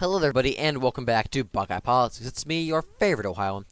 Hello there, everybody, and welcome back to Buckeye Politics. It's me, your favorite Ohioan.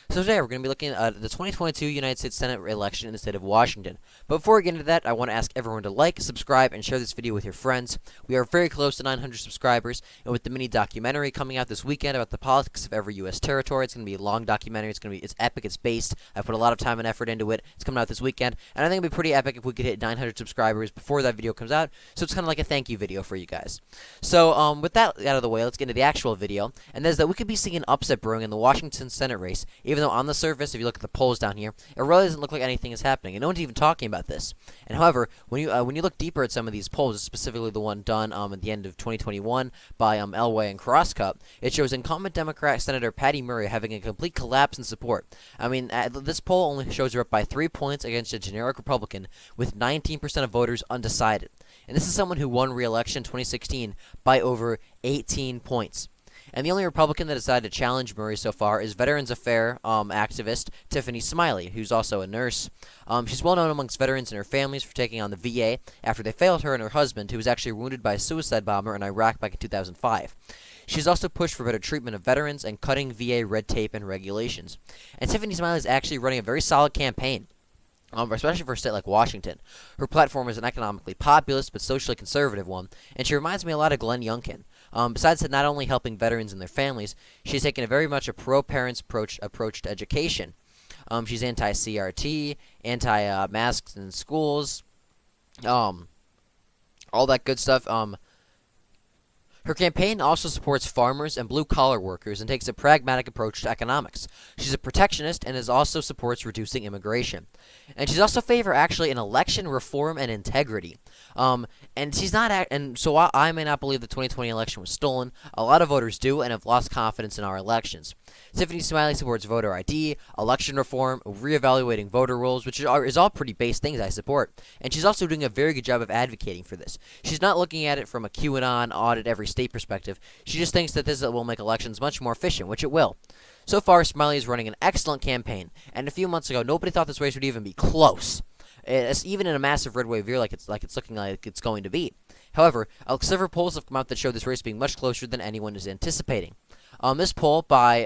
So today we're going to be looking at the 2022 United States Senate election in the state of Washington. But before we get into that, I want to ask everyone to like, subscribe, and share this video with your friends. We are very close to 900 subscribers, and with the mini documentary coming out this weekend about the politics of every U.S. territory, it's going to be a long documentary. It's epic. It's based. I put a lot of time and effort into it. It's coming out this weekend, and I think it'd be pretty epic if we could hit 900 subscribers before that video comes out. So it's kind of like a thank you video for you guys. So with that out of the way, let's get into the actual video, and that is that we could be seeing an upset brewing in the Washington Senate race, even though on the surface, if you look at the polls down here, it really doesn't look like anything is happening, and no one's even talking about this. And however, when you look deeper at some of these polls, specifically the one done at the end of 2021 by Elway and Crosscup, it shows incumbent Democrat Senator Patty Murray having a complete collapse in support. I mean, this poll only shows her up by 3 points against a generic Republican, with 19% of voters undecided. And this is someone who won re-election in 2016 by over 18 points. And the only Republican that decided to challenge Murray so far is Veterans Affairs activist Tiffany Smiley, who's also a nurse. She's well known amongst veterans and their families for taking on the VA after they failed her and her husband, who was actually wounded by a suicide bomber in Iraq back in 2005. She's also pushed for better treatment of veterans and cutting VA red tape and regulations. And Tiffany Smiley is actually running a very solid campaign. Especially for a state like Washington. Her platform is an economically populist but socially conservative one, and she reminds me a lot of Glenn Youngkin. Besides not only helping veterans and their families, she's taken a very much a pro-parents approach to education. She's anti-CRT, anti-masks in schools, all that good stuff. Her campaign also supports farmers and blue-collar workers and takes a pragmatic approach to economics. She's a protectionist and also supports reducing immigration. And she's also favor actually an election reform and integrity. And she's not and so I may not believe the 2020 election was stolen. A lot of voters do and have lost confidence in our elections. Tiffany Smiley supports voter ID, election reform, reevaluating voter rolls, which is all pretty base things I support. And she's also doing a very good job of advocating for this. She's not looking at it from a QAnon audit every state perspective. She just thinks that this will make elections much more efficient, which it will. So far, Smiley is running an excellent campaign, and a few months ago, nobody thought this race would even be close. Even in a massive red wave year like it's looking like it's going to be. However, several polls have come out that show this race being much closer than anyone is anticipating. This poll by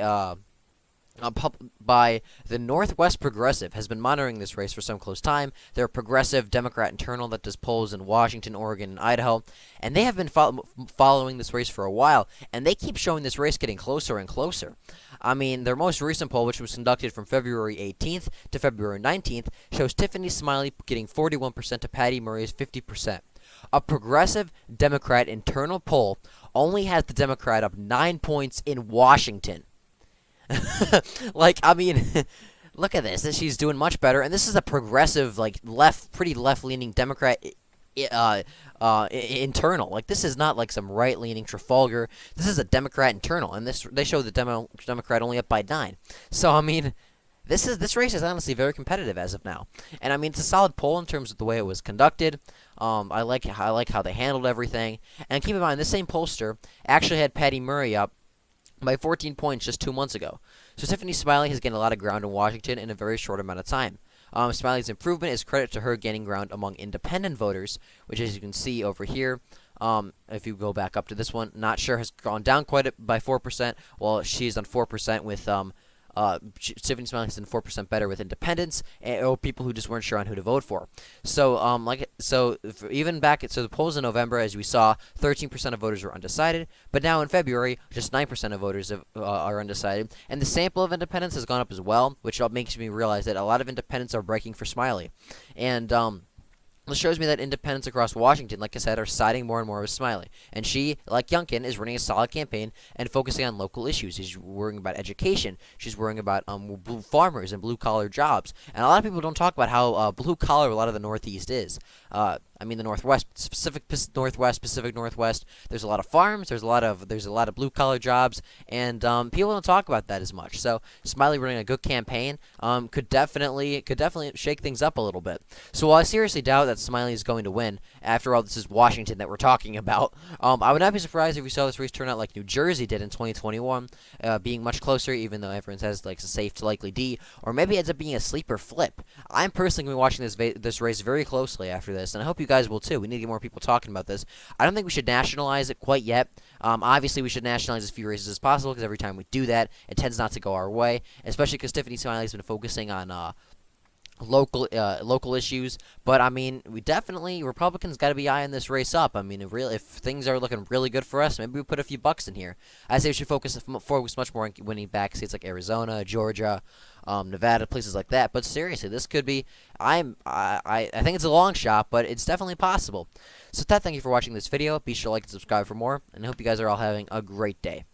the Northwest Progressive has been monitoring this race for some close time. They're a progressive Democrat internal that does polls in Washington, Oregon, and Idaho, and they have been following this race for a while, and they keep showing this race getting closer and closer. I mean, their most recent poll, which was conducted from February 18th to February 19th, shows Tiffany Smiley getting 41% to Patty Murray's 50%. A progressive Democrat internal poll only has the Democrat up 9 points in Washington. I mean, look at this. She's doing much better, and this is a progressive, pretty left-leaning Democrat internal. This is not like some right-leaning Trafalgar. This is a Democrat internal, and they show the Democrat only up by 9. So I mean, this race is honestly very competitive as of now, and I mean it's a solid poll in terms of the way it was conducted. I like how they handled everything, and keep in mind this same pollster actually had Patty Murray up by 14 points just 2 months ago. So Tiffany Smiley has gained a lot of ground in Washington in a very short amount of time. Smiley's improvement is credit to her gaining ground among independent voters, which as you can see over here, if you go back up to this one, not sure has gone down quite by 4%, while she's on 4% with Tiffany Smiley is 4% better with independents or people who just weren't sure on who to vote for. So the polls in November, as we saw, 13% of voters were undecided, but now in February, just 9% of voters are undecided, and the sample of independents has gone up as well, which makes me realize that a lot of independents are breaking for Smiley, and this shows me that independents across Washington, like I said, are siding more and more with Smiley. And she, like Youngkin, is running a solid campaign and focusing on local issues. She's worrying about education. She's worrying about farmers and blue-collar jobs. And a lot of people don't talk about how blue-collar a lot of the Northeast is. I mean the Northwest, Pacific Northwest. There's a lot of farms. There's a lot of blue-collar jobs, and people don't talk about that as much. So Smiley running a good campaign could definitely shake things up a little bit. So while I seriously doubt that Smiley is going to win, after all, this is Washington that we're talking about. I would not be surprised if we saw this race turn out like New Jersey did in 2021, being much closer, even though everyone says like a safe to likely D, or maybe it ends up being a sleeper flip. I'm personally going to be watching this race very closely after this, and I hope you guys will too. We need to get more people talking about this. I don't think we should nationalize it quite yet. Obviously, we should nationalize as few races as possible because every time we do that, it tends not to go our way, especially because Tiffany Smiley's been focusing on local issues. But I mean, we definitely Republicans got to be eyeing this race up. I mean, if things are looking really good for us, maybe we put a few bucks in here. I say we should focus much more on winning back states like Arizona, Georgia, Nevada, places like that. But seriously, this could be. I think it's a long shot, but it's definitely possible. So, with that, thank you for watching this video. Be sure to like and subscribe for more, and I hope you guys are all having a great day.